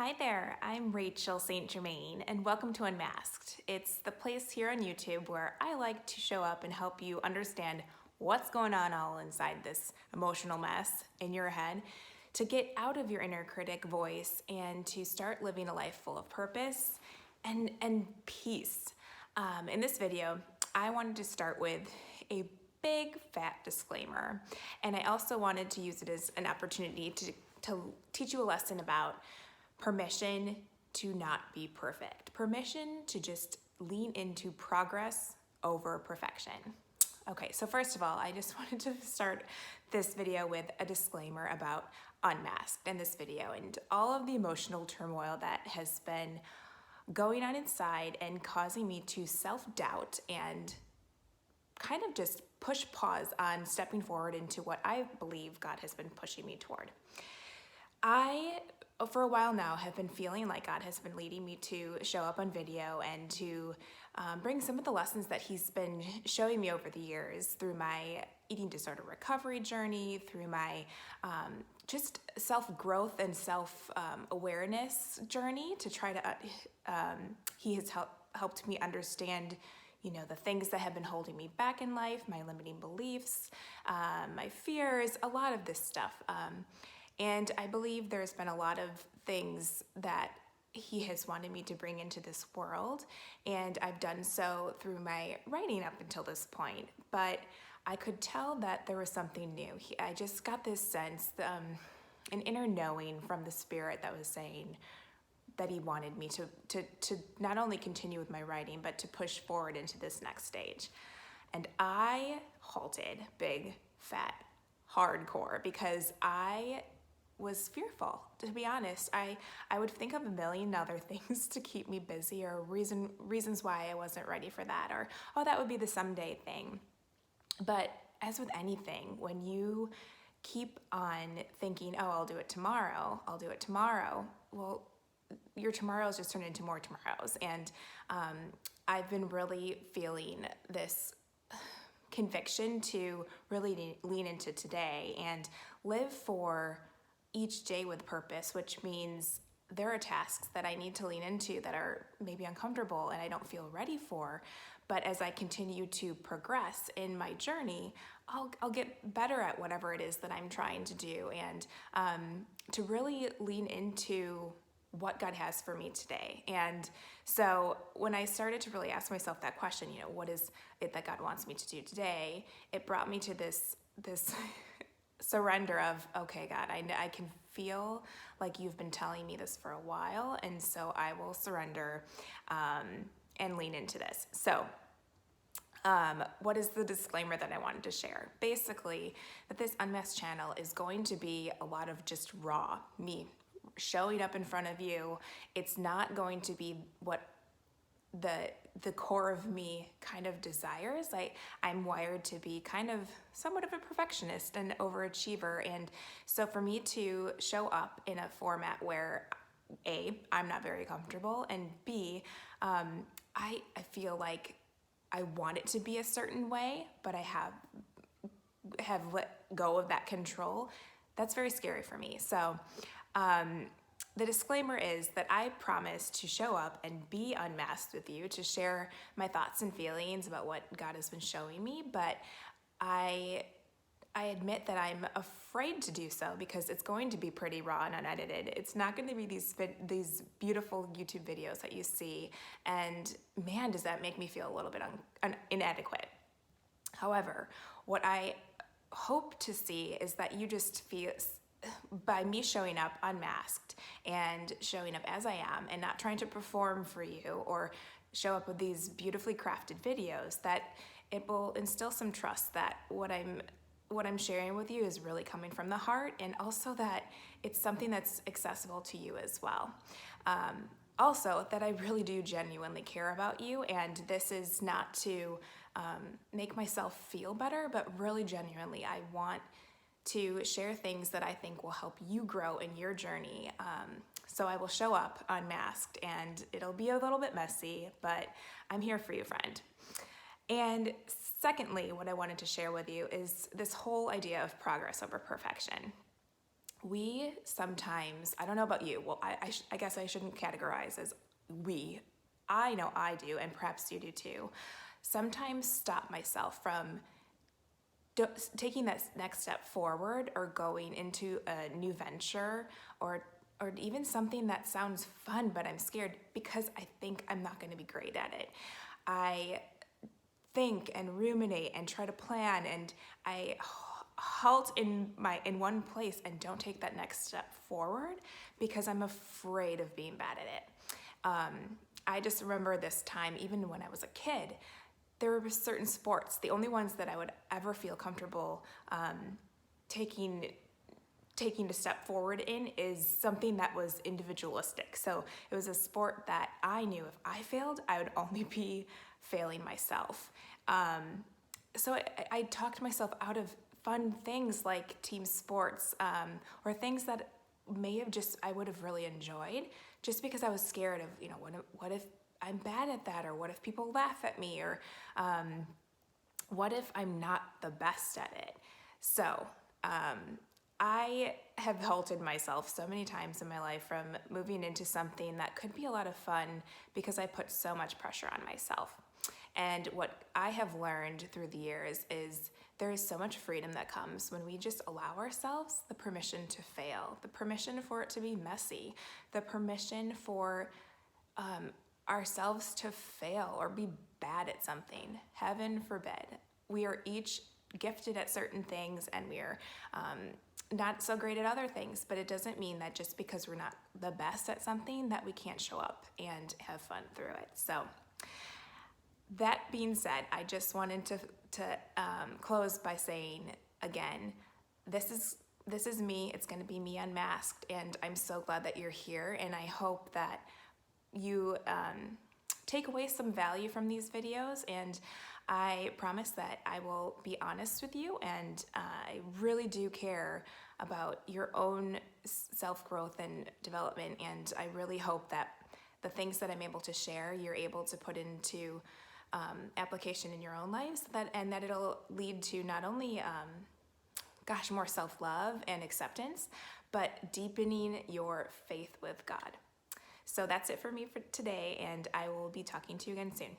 Hi there, I'm Rachel St. Germain, and welcome to Unmasked. It's the place here on YouTube where I like to show up and help you understand what's going on all inside this emotional mess in your head, to get out of your inner critic voice and to start living a life full of purpose and peace. In this video, I wanted to start with a big fat disclaimer, and I also wanted to use it as an opportunity to teach you a lesson about permission to not be perfect. Permission to just lean into progress over perfection. Okay, so first of all, I just wanted to start this video with a disclaimer about Unmasked in this video and all of the emotional turmoil that has been going on inside and causing me to self-doubt and kind of just push pause on stepping forward into what I believe God has been pushing me toward. I, for a while now, have been feeling like God has been leading me to show up on video and to bring some of the lessons that He's been showing me over the years through my eating disorder recovery journey, through my just self-growth and self-awareness journey to try to, He has helped me understand the things that have been holding me back in life, my limiting beliefs, my fears, a lot of this stuff. And I believe there's been a lot of things that He has wanted me to bring into this world, and I've done so through my writing up until this point. But I could tell that there was something new. I just got this sense, an inner knowing from the Spirit that was saying that He wanted me to not only continue with my writing, but to push forward into this next stage. And I halted big, fat, hardcore because I was fearful, to be honest. I would think of a million other things to keep me busy, or reasons why I wasn't ready for that, or, oh, that would be the someday thing. But as with anything, when you keep on thinking, oh, I'll do it tomorrow, well, your tomorrows just turn into more tomorrows. And I've been really feeling this conviction to really lean into today and live for each day with purpose, which means there are tasks that I need to lean into that are maybe uncomfortable and I don't feel ready for. But as I continue to progress in my journey, I'll get better at whatever it is that I'm trying to do, and to really lean into what God has for me today. And so when I started to really ask myself that question, what is it that God wants me to do today? It brought me to this surrender of, okay, God, I can feel like you've been telling me this for a while, and so I will surrender and lean into this. So what is the disclaimer that I wanted to share? Basically, that this Unmasked channel is going to be a lot of just raw, me showing up in front of you. It's not going to be what the core of me kind of desires. I'm wired to be kind of somewhat of a perfectionist and overachiever, and so for me to show up in a format where A, I'm not very comfortable, and B, I feel like I want it to be a certain way, but I have let go of that control. That's very scary for me. So the disclaimer is that I promise to show up and be unmasked with you, to share my thoughts and feelings about what God has been showing me, but I admit that I'm afraid to do so because it's going to be pretty raw and unedited. It's not going to be these beautiful YouTube videos that you see, and man, does that make me feel a little bit inadequate. However, what I hope to see is that you just feel, by me showing up unmasked and showing up as I am and not trying to perform for you or show up with these beautifully crafted videos, that it will instill some trust that what I'm sharing with you is really coming from the heart, and also that it's something that's accessible to you as well. Also, that I really do genuinely care about you, and this is not to make myself feel better, but really genuinely, I want to share things that I think will help you grow in your journey. So I will show up unmasked, and it'll be a little bit messy, but I'm here for you, friend. And secondly, what I wanted to share with you is this whole idea of progress over perfection. We sometimes, I don't know about you, well, I guess I shouldn't categorize as we. I know I do, and perhaps you do too. Sometimes stop myself from taking that next step forward or going into a new venture or even something that sounds fun, but I'm scared because I think I'm not going to be great at it. I think and ruminate and try to plan, and I halt in one place and don't take that next step forward because I'm afraid of being bad at it. I just remember this time, even when I was a kid, there were certain sports, the only ones that I would ever feel comfortable taking a step forward in is something that was individualistic. So it was a sport that I knew if I failed, I would only be failing myself. So I talked myself out of fun things like team sports, or things that I would have really enjoyed, just because I was scared of, what if I'm bad at that, or what if people laugh at me, or what if I'm not the best at it? So I have halted myself so many times in my life from moving into something that could be a lot of fun because I put so much pressure on myself. And what I have learned through the years is there is so much freedom that comes when we just allow ourselves the permission to fail, the permission for it to be messy, the permission for ourselves to fail or be bad at something. Heaven forbid. We are each gifted at certain things, and we are not so great at other things, but it doesn't mean that just because we're not the best at something that we can't show up and have fun through it. So that being said, I just wanted to close by saying again, this is me. It's going to be me unmasked, and I'm so glad that you're here, and I hope that you take away some value from these videos, and I promise that I will be honest with you, and I really do care about your own self-growth and development, and I really hope that the things that I'm able to share, you're able to put into application in your own lives, and that it'll lead to not only more self-love and acceptance, but deepening your faith with God. So that's it for me for today, and I will be talking to you again soon.